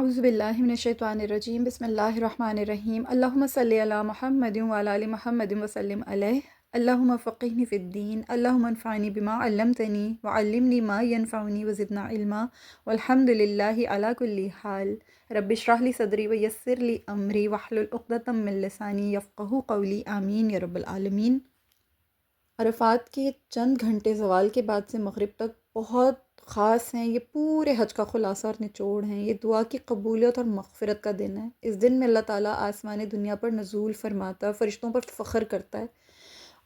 اعوذ باللہ من الشیطان الرجیم بسم اللہ الرحمن الرحیم اللہم صلی علی محمد وعلی آل محمد وسلم علیہ اللہم فقہنی فی الدین اللہم انفعنی بما علمتنی وعلمنی ما ینفعنی وزدنا علما والحمد للہ علی کل حال رب اشرح لی صدری ویسر لی امری واحلل عقدۃ من لسانی یفقہوا قولی آمین یا رب العالمین۔ عرفات کے چند گھنٹے زوال کے بعد سے مغرب تک بہت خاص ہیں۔ یہ پورے حج کا خلاصہ اور نچوڑ ہیں۔ یہ دعا کی قبولیت اور مغفرت کا دن ہے۔ اس دن میں اللہ تعالیٰ آسمان دنیا پر نزول فرماتا ہے، فرشتوں پر فخر کرتا ہے،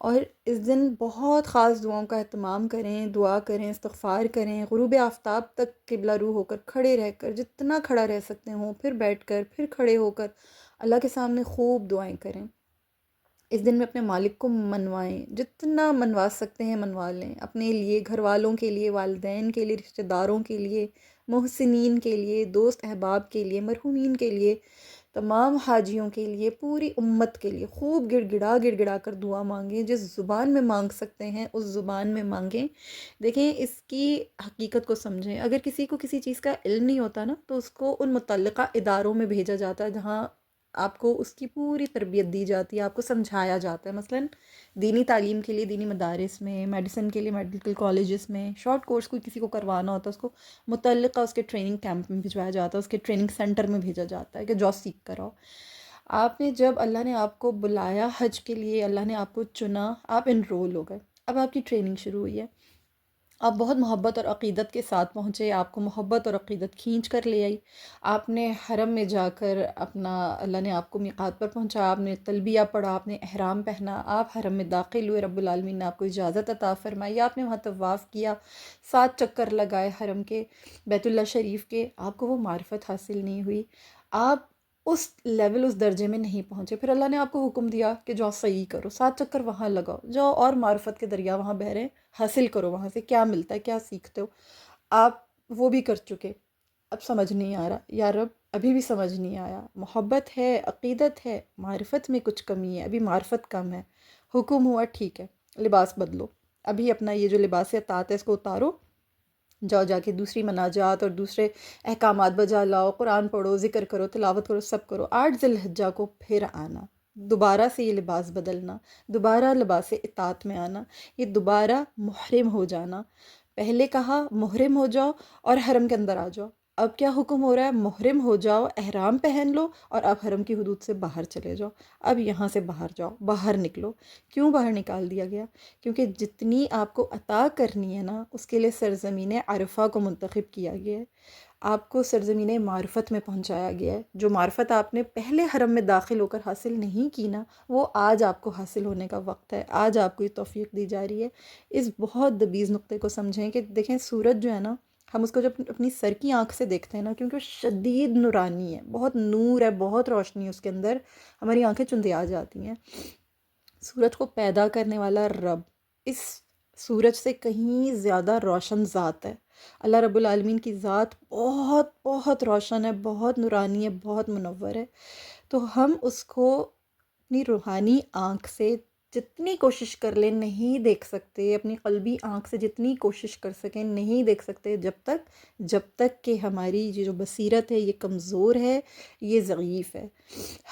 اور اس دن بہت خاص دعاؤں کا اہتمام کریں، دعا کریں، استغفار کریں، غروب آفتاب تک قبلہ رو ہو کر، کھڑے رہ کر، جتنا کھڑا رہ سکتے ہوں، پھر بیٹھ کر، پھر کھڑے ہو کر اللہ کے سامنے خوب دعائیں کریں۔ اس دن میں اپنے مالک کو منوائیں، جتنا منوا سکتے ہیں منوا لیں، اپنے لیے، گھر والوں کے لیے، والدین کے لیے، رشتہ داروں کے لیے، محسنین کے لیے، دوست احباب کے لیے، مرحومین کے لیے، تمام حاجیوں کے لیے، پوری امت کے لیے خوب گڑ گڑا کر دعا مانگیں۔ جس زبان میں مانگ سکتے ہیں اس زبان میں مانگیں۔ دیکھیں، اس کی حقیقت کو سمجھیں۔ اگر کسی کو کسی چیز کا علم نہیں ہوتا نا، تو اس کو ان متعلقہ اداروں میں بھیجا جاتا ہے جہاں آپ کو اس کی پوری تربیت دی جاتی ہے، آپ کو سمجھایا جاتا ہے۔ مثلاً دینی تعلیم کے لیے دینی مدارس میں، میڈیسن کے لیے میڈیکل کالجز میں، شارٹ کورس کوئی کسی کو کروانا ہوتا ہے، اس کو متعلقہ اس کے ٹریننگ کیمپ میں بھجوایا جاتا ہے، اس کے ٹریننگ سینٹر میں بھیجا جاتا ہے کہ جو سیکھ کر آؤ۔ آپ نے جب اللہ نے آپ کو بلایا حج کے لیے، اللہ نے آپ کو چنا، آپ انرول ہو گئے، اب آپ کی ٹریننگ شروع ہوئی ہے۔ آپ بہت محبت اور عقیدت کے ساتھ پہنچے، آپ کو محبت اور عقیدت کھینچ کر لے آئی۔ آپ نے حرم میں جا کر اپنا، اللہ نے آپ کو میقات پر پہنچا، آپ نے تلبیہ پڑھا، آپ نے احرام پہنا، آپ حرم میں داخل ہوئے، رب العالمین نے آپ کو اجازت عطا فرمائی، آپ نے وہاں طواف کیا، 7 چکر لگائے حرم کے، بیت اللہ شریف کے، آپ کو وہ معرفت حاصل نہیں ہوئی، آپ اس لیول، اس درجے میں نہیں پہنچے۔ پھر اللہ نے آپ کو حکم دیا کہ جاؤ صحیح کرو، 7 چکر وہاں لگاؤ، جاؤ اور معرفت کے دریا وہاں بہہ رہے ہیں، حاصل کرو، وہاں سے کیا ملتا ہے، کیا سیکھتے ہو۔ آپ وہ بھی کر چکے، اب سمجھ نہیں آ رہا، یا رب ابھی بھی سمجھ نہیں آیا، محبت ہے، عقیدت ہے، معرفت میں کچھ کمی ہے، ابھی معرفت کم ہے۔ حکم ہوا ٹھیک ہے، لباس بدلو، ابھی اپنا یہ جو لباس اطاعت ہے اس کو اتارو، جاؤ جا کے دوسری مناجات اور دوسرے احکامات بجا لاؤ، قرآن پڑھو، ذکر کرو، تلاوت کرو، سب کرو۔ 8 ذی الحجہ کو پھر آنا، دوبارہ سے یہ لباس بدلنا، دوبارہ لباس اطاعت میں آنا، یہ دوبارہ محرم ہو جانا۔ پہلے کہا محرم ہو جاؤ اور حرم کے اندر آ جاؤ، اب کیا حکم ہو رہا ہے؟ محرم ہو جاؤ، احرام پہن لو، اور اب حرم کی حدود سے باہر چلے جاؤ، اب یہاں سے باہر جاؤ، باہر نکلو۔ کیوں باہر نکال دیا گیا؟ کیونکہ جتنی آپ کو عطا کرنی ہے نا، اس کے لیے سرزمین عرفہ کو منتخب کیا گیا ہے، آپ کو سرزمین معرفت میں پہنچایا گیا ہے۔ جو معرفت آپ نے پہلے حرم میں داخل ہو کر حاصل نہیں کی نا، وہ آج آپ کو حاصل ہونے کا وقت ہے، آج آپ کو یہ توفیق دی جا رہی ہے۔ اس بہت دبیز نقطے کو سمجھیں کہ دیکھیں، سورج جو ہے نا، ہم اس کو جب اپنی سر کی آنکھ سے دیکھتے ہیں نا، کیونکہ وہ شدید نورانی ہے، بہت نور ہے، بہت روشنی ہے اس کے اندر، ہماری آنکھیں چندیا جاتی ہیں۔ سورج کو پیدا کرنے والا رب اس سورج سے کہیں زیادہ روشن ذات ہے۔ اللہ رب العالمین کی ذات بہت بہت روشن ہے، بہت نورانی ہے، بہت منور ہے۔ تو ہم اس کو اپنی روحانی آنکھ سے جتنی کوشش کر لیں نہیں دیکھ سکتے، اپنی قلبی آنکھ سے جتنی کوشش کر سکیں نہیں دیکھ سکتے، جب تک کہ ہماری یہ جو بصیرت ہے یہ کمزور ہے، یہ ضعیف ہے۔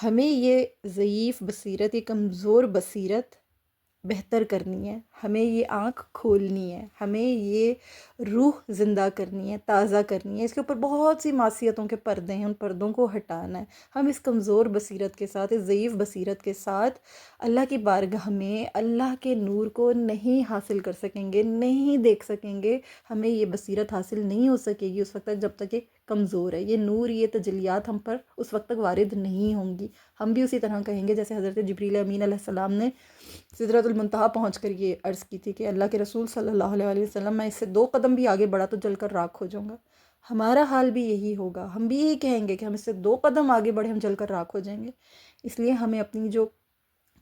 ہمیں یہ ضعیف بصیرت، یہ کمزور بصیرت بہتر کرنی ہے، ہمیں یہ آنکھ کھولنی ہے، ہمیں یہ روح زندہ کرنی ہے، تازہ کرنی ہے۔ اس کے اوپر بہت سی معصیتوں کے پردے ہیں، ان پردوں کو ہٹانا ہے۔ ہم اس کمزور بصیرت کے ساتھ، اس ضعیف بصیرت کے ساتھ اللہ کی بارگاہ میں اللہ کے نور کو نہیں حاصل کر سکیں گے، نہیں دیکھ سکیں گے۔ ہمیں یہ بصیرت حاصل نہیں ہو سکے گی اس وقت تک جب تک یہ کمزور ہے۔ یہ نور، یہ تجلیات ہم پر اس وقت تک وارد نہیں ہوں گی۔ ہم بھی اسی طرح کہیں گے جیسے حضرت جبریل امین علیہ السلام نے سدرۃ المنتہا پہنچ کر یہ عرض کی تھی کہ اللہ کے رسول صلی اللہ علیہ وسلم، میں اس سے 2 قدم بھی آگے بڑھا تو جل کر راکھ ہو جاؤں گا۔ ہمارا حال بھی یہی ہوگا، ہم بھی یہی کہیں گے کہ ہم اس سے 2 قدم آگے بڑھے، ہم جل کر راکھ ہو جائیں گے۔ اس لیے ہمیں اپنی جو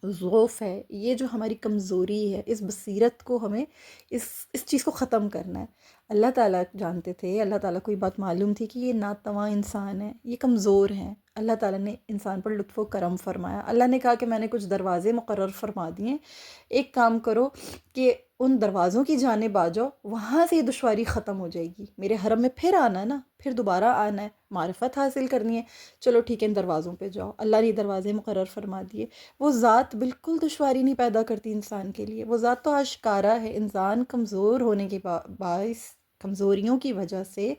ضعف ہے، یہ جو ہماری کمزوری ہے، اس بصیرت کو ہمیں اس چیز کو ختم کرنا ہے۔ اللہ تعالیٰ جانتے تھے، اللہ تعالیٰ کو یہ بات معلوم تھی کہ یہ ناتواں انسان ہے، یہ کمزور ہیں۔ اللہ تعالیٰ نے انسان پر لطف و کرم فرمایا۔ اللہ نے کہا کہ میں نے کچھ دروازے مقرر فرما دیے، ایک کام کرو کہ ان دروازوں کی جانب آ جاؤ، وہاں سے یہ دشواری ختم ہو جائے گی۔ میرے حرم میں پھر آنا ہے نا، پھر دوبارہ آنا ہے، معرفت حاصل کرنی ہے، چلو ٹھیک ہے ان دروازوں پہ جاؤ، اللہ نے یہ دروازے مقرر فرما دیے۔ وہ ذات بالکل دشواری نہیں پیدا کرتی انسان کے لیے، وہ ذات تو آشکارا ہے۔ انسان کمزور ہونے کے باعث، کمزوریوں کی وجہ سے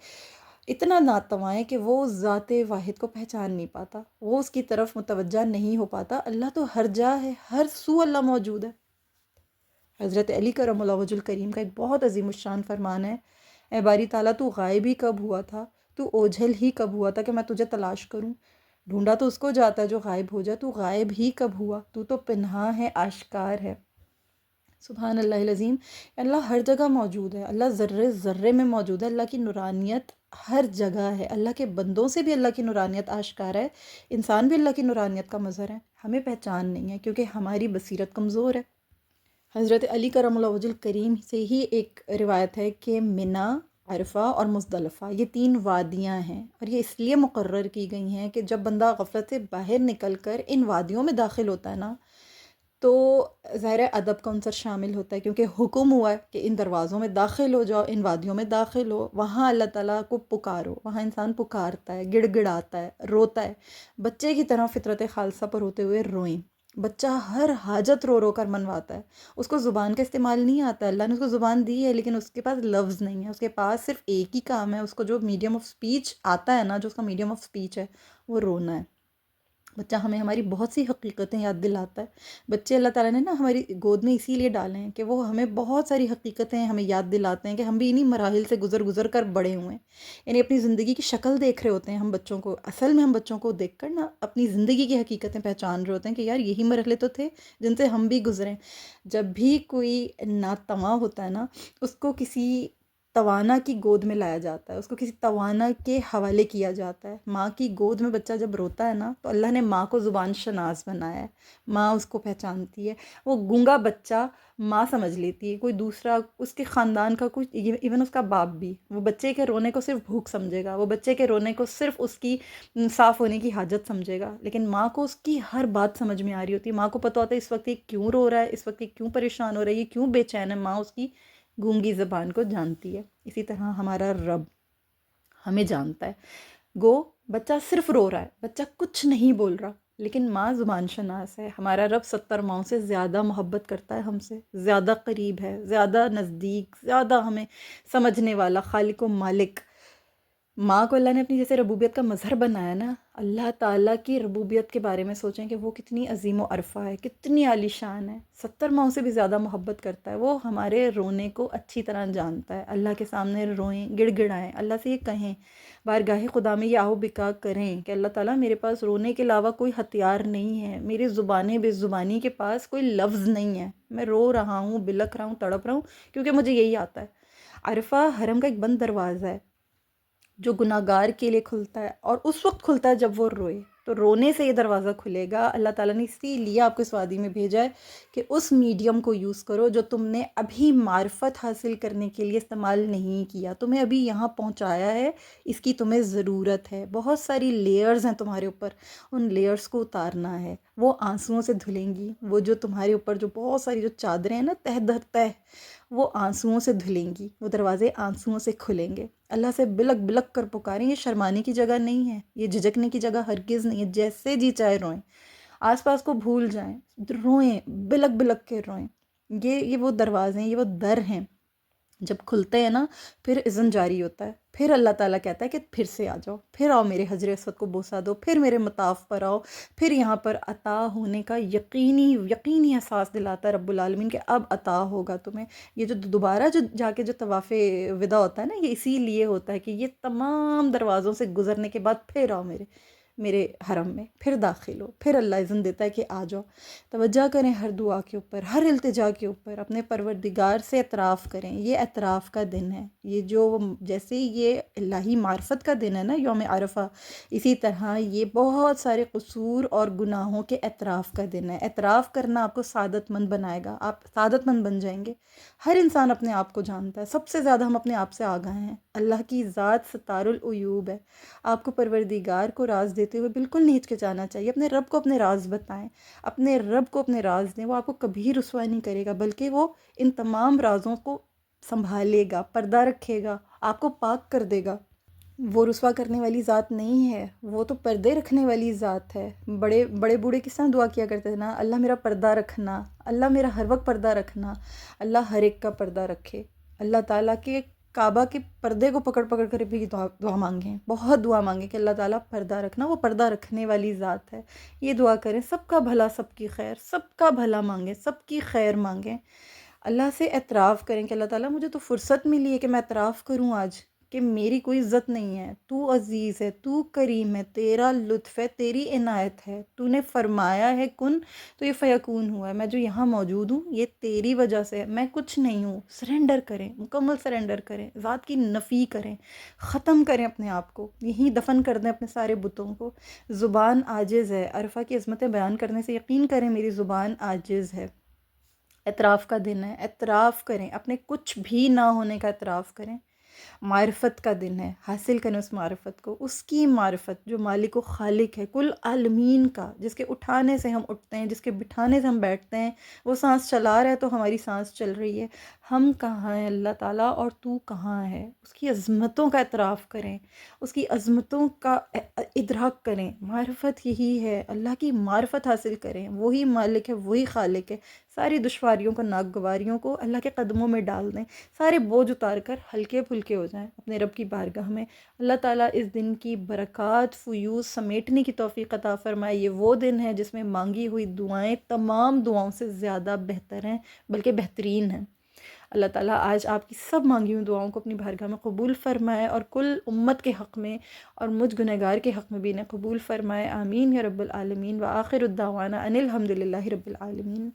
اتنا ناتواں ہے کہ وہ ذات واحد کو پہچان نہیں پاتا، وہ اس کی طرف متوجہ نہیں ہو پاتا۔ اللہ تو ہر جا ہے، ہر سو اللہ موجود ہے۔ حضرت علی کرم اللہ وجہ الکریم کا ایک بہت عظیم الشان فرمان ہے، اے باری تعالیٰ تو غائب ہی کب ہوا تھا، تو اوجھل ہی کب ہوا تھا کہ میں تجھے تلاش کروں۔ ڈھونڈا تو اس کو جاتا ہے جو غائب ہو جائے، تو غائب ہی کب ہوا، تو پنہاں ہے، آشکار ہے۔ سبحان اللہ العظیم، اللہ ہر جگہ موجود ہے، اللہ ذرے ذرے میں موجود ہے، اللہ کی نورانیت ہر جگہ ہے، اللہ کے بندوں سے بھی اللہ کی نورانیت آشکار ہے، انسان بھی اللہ کی نورانیت کا مظہر ہے، ہمیں پہچان نہیں ہے کیونکہ ہماری بصیرت کمزور ہے۔ حضرت علی کرم اللہ وجہ الکریم سے ہی ایک روایت ہے کہ منی، عرفہ اور مزدلفہ یہ 3 وادیاں ہیں، اور یہ اس لیے مقرر کی گئی ہیں کہ جب بندہ غفلت سے باہر نکل کر ان وادیوں میں داخل ہوتا ہے نا، تو ظاہر ادب کا عنصر شامل ہوتا ہے، کیونکہ حکم ہوا ہے کہ ان دروازوں میں داخل ہو جاؤ، ان وادیوں میں داخل ہو، وہاں اللہ تعالیٰ کو پکارو، وہاں انسان پکارتا ہے، گڑ گڑاتا ہے، روتا ہے، بچے کی طرح فطرت خالصہ پر ہوتے ہوئے روئیں۔ بچہ ہر حاجت رو رو کر منواتا ہے، اس کو زبان کا استعمال نہیں آتا، اللہ نے اس کو زبان دی ہے لیکن اس کے پاس لفظ نہیں ہے، اس کے پاس صرف ایک ہی کام ہے، اس کو جو میڈیم آف سپیچ آتا ہے نا، جو اس کا میڈیم آف سپیچ ہے وہ رونا ہے۔ بچہ ہمیں ہماری بہت سی حقیقتیں یاد دلاتا ہے۔ بچے اللہ تعالیٰ نے نا ہماری گود میں اسی لیے ڈالے ہیں کہ وہ ہمیں بہت ساری حقیقتیں ہمیں یاد دلاتے ہیں کہ ہم بھی انہی مراحل سے گزر کر بڑے ہوئے ہیں، یعنی اپنی زندگی کی شکل دیکھ رہے ہوتے ہیں ہم بچوں کو، اصل میں ہم بچوں کو دیکھ کر نا اپنی زندگی کی حقیقتیں پہچان رہے ہوتے ہیں کہ یار یہی مرحلے تو تھے جن سے ہم بھی گزرے۔ جب بھی کوئی ناتواں ہوتا ہے نا، اس کو کسی توانا کی گود میں لایا جاتا ہے، اس کو کسی توانا کے حوالے کیا جاتا ہے۔ ماں کی گود میں بچہ جب روتا ہے نا، تو اللہ نے ماں کو زبان شناس بنایا ہے، ماں اس کو پہچانتی ہے۔ وہ گونگا بچہ ماں سمجھ لیتی ہے، کوئی دوسرا اس کے خاندان کا کوئی، ایون اس کا باپ بھی، وہ بچے کے رونے کو صرف بھوک سمجھے گا، وہ بچے کے رونے کو صرف اس کی صاف ہونے کی حاجت سمجھے گا، لیکن ماں کو اس کی ہر بات سمجھ میں آ رہی ہوتی ہے۔ ماں کو پتہ ہوتا ہے اس وقت یہ کیوں رو رہا ہے، اس وقت یہ کیوں پریشان ہو رہا ہے، یہ کیوں بے چین ہے، ماں اس کی گونگی زبان کو جانتی ہے۔ اسی طرح ہمارا رب ہمیں جانتا ہے۔ گو بچہ صرف رو رہا ہے، بچہ کچھ نہیں بول رہا، لیکن ماں زبان شناس ہے۔ ہمارا رب 70 ماؤں سے زیادہ محبت کرتا ہے، ہم سے زیادہ قریب ہے، زیادہ نزدیک، زیادہ ہمیں سمجھنے والا، خالق و مالک۔ ماں کو اللہ نے اپنی جیسے ربوبیت کا مظہر بنایا نا، اللہ تعالیٰ کی ربوبیت کے بارے میں سوچیں کہ وہ کتنی عظیم و عرفہ ہے، کتنی عالی شان ہے، 70 ماؤں سے بھی زیادہ محبت کرتا ہے۔ وہ ہمارے رونے کو اچھی طرح جانتا ہے۔ اللہ کے سامنے روئیں، گڑ گڑائیں، اللہ سے یہ کہیں، بارگاہ خدا میں یہ آہو بکا کریں کہ اللہ تعالیٰ میرے پاس رونے کے علاوہ کوئی ہتھیار نہیں ہے، میری زبان بے زبانی کے پاس کوئی لفظ نہیں ہے، میں رو رہا ہوں، بلک رہا ہوں، تڑپ رہا ہوں، کیونکہ مجھے یہی آتا ہے۔ عرفہ حرم کا ایک بند دروازہ ہے جو گناہ گار کے لیے کھلتا ہے، اور اس وقت کھلتا ہے جب وہ روئے، تو رونے سے یہ دروازہ کھلے گا۔ اللہ تعالیٰ نے اسی لیے آپ کو اس وادی میں بھیجا ہے کہ اس میڈیم کو یوز کرو جو تم نے ابھی معرفت حاصل کرنے کے لیے استعمال نہیں کیا، تمہیں ابھی یہاں پہنچایا ہے، اس کی تمہیں ضرورت ہے۔ بہت ساری لیئرز ہیں تمہارے اوپر، ان لیئرز کو اتارنا ہے، وہ آنسوؤں سے دھلیں گی، وہ جو تمہارے اوپر جو بہت ساری جو چادریں ہیں نا تہ در تہ، وہ آنسوؤں سے دھلیں گی، وہ دروازے آنسوؤں سے کھلیں گے۔ اللہ سے بلک بلک کر پکاریں، یہ شرمانے کی جگہ نہیں ہے، یہ جھجکنے کی جگہ ہرگز نہیں ہے، جیسے جی چاہے روئیں، آس پاس کو بھول جائیں، روئیں، بلک بلک کے روئیں۔ یہ وہ دروازے ہیں، یہ وہ در ہیں، جب کھلتے ہیں نا پھر اذن جاری ہوتا ہے، پھر اللہ تعالیٰ کہتا ہے کہ پھر سے آ جاؤ، پھر آؤ میرے حجر اسود کو بوسہ دو، پھر میرے مطاف پر آؤ، پھر یہاں پر عطا ہونے کا یقینی احساس دلاتا ہے رب العالمین کہ اب عطا ہوگا تمہیں۔ یہ جو دوبارہ جو جا کے جو طواف وداع ہوتا ہے نا، یہ اسی لیے ہوتا ہے کہ یہ تمام دروازوں سے گزرنے کے بعد پھر آؤ میرے حرم میں، پھر داخل ہو، پھر اللہ اذن دیتا ہے کہ آ جاؤ۔ توجہ کریں ہر دعا کے اوپر، ہر التجا کے اوپر، اپنے پروردگار سے اعتراف کریں۔ یہ اعتراف کا دن ہے، یہ جو جیسے یہ الہی معرفت کا دن ہے نا یوم عرفہ، اسی طرح یہ بہت سارے قصور اور گناہوں کے اعتراف کا دن ہے۔ اعتراف کرنا آپ کو سعادت مند بنائے گا، آپ سعادت مند بن جائیں گے۔ ہر انسان اپنے آپ کو جانتا ہے، سب سے زیادہ ہم اپنے آپ سے آگاہ ہیں۔ اللہ کی ذات ستار العیوب ہے، آپ کو پروردگار کو راز دیتے ہوئے بالکل نہیں ہچکچانا چاہیے. اپنے رب کو اپنے راز بتائیں، اپنے رب کو اپنے راز دیں. وہ آپ کو کبھی رسوا نہیں کرے گا، بلکہ وہ ان تمام رازوں کو سنبھالے گا، پردہ رکھے گا، آپ کو پاک کر دے گا. وہ رسوا کرنے والی ذات نہیں ہے، وہ تو پردے رکھنے والی ذات ہے. بڑے بڑے بوڑھے کس طرح دعا کیا کرتے تھے نا، اللہ میرا پردہ رکھنا، اللہ میرا ہر وقت پردہ رکھنا. اللہ ہر ایک کا پردہ رکھے. اللہ تعالیٰ کے کعبہ کے پردے کو پکڑ پکڑ کر بھی دعا مانگیں، بہت دعا مانگیں کہ اللہ تعالیٰ پردہ رکھنا. وہ پردہ رکھنے والی ذات ہے. یہ دعا کریں، سب کا بھلا، سب کی خیر، سب کا بھلا مانگیں، سب کی خیر مانگیں. اللہ سے اعتراف کریں کہ اللہ تعالیٰ مجھے تو فرصت ملی ہے کہ میں اعتراف کروں آج کہ میری کوئی عزت نہیں ہے، تو عزیز ہے، تو کریم ہے، تیرا لطف ہے، تیری عنایت ہے، تو نے فرمایا ہے کن تو یہ فیکون ہوا ہے. میں جو یہاں موجود ہوں یہ تیری وجہ سے ہے، میں کچھ نہیں ہوں. سرنڈر کریں، مکمل سرنڈر کریں، ذات کی نفی کریں، ختم کریں اپنے آپ کو، یہیں دفن کر دیں اپنے سارے بتوں کو. زبان عاجز ہے، عرفہ کی عظمتیں بیان کرنے سے یقین کریں میری زبان عاجز ہے. اعتراف کا دن ہے، اعتراف کریں، اپنے کچھ بھی نہ ہونے کا اعتراف کریں. معرفت کا دن ہے، حاصل کریں اس معرفت کو، اس کی معرفت جو مالک و خالق ہے کل عالمین کا، جس کے اٹھانے سے ہم اٹھتے ہیں، جس کے بٹھانے سے ہم بیٹھتے ہیں. وہ سانس چلا رہا ہے تو ہماری سانس چل رہی ہے. ہم کہاں ہیں اللہ تعالیٰ اور تو کہاں ہے؟ اس کی عظمتوں کا اعتراف کریں، اس کی عظمتوں کا ادراک کریں. معرفت یہی ہے، اللہ کی معرفت حاصل کریں. وہی مالک ہے، وہی خالق ہے. ساری دشواریوں کو، ناگواریوں کو اللہ کے قدموں میں ڈال دیں. سارے بوجھ اتار کر ہلکے پھلکے ہو جائیں اپنے رب کی بارگاہ میں. اللہ تعالیٰ اس دن کی برکات فیوض سمیٹنے کی توفیق عطا فرمائے. یہ وہ دن ہے جس میں مانگی ہوئی دعائیں تمام دعاؤں سے زیادہ بہتر ہیں، بلکہ بہترین ہیں. اللہ تعالیٰ آج آپ کی سب مانگی ہوئی دعاؤں کو اپنی بارگاہ میں قبول فرمائے، اور کل امت کے حق میں اور مجھ گنہگار کے حق میں بھی انہیں قبول فرمائے. آمین یا رب العالمین. وآخر الدعوانا ان الحمد للہ رب العالمین.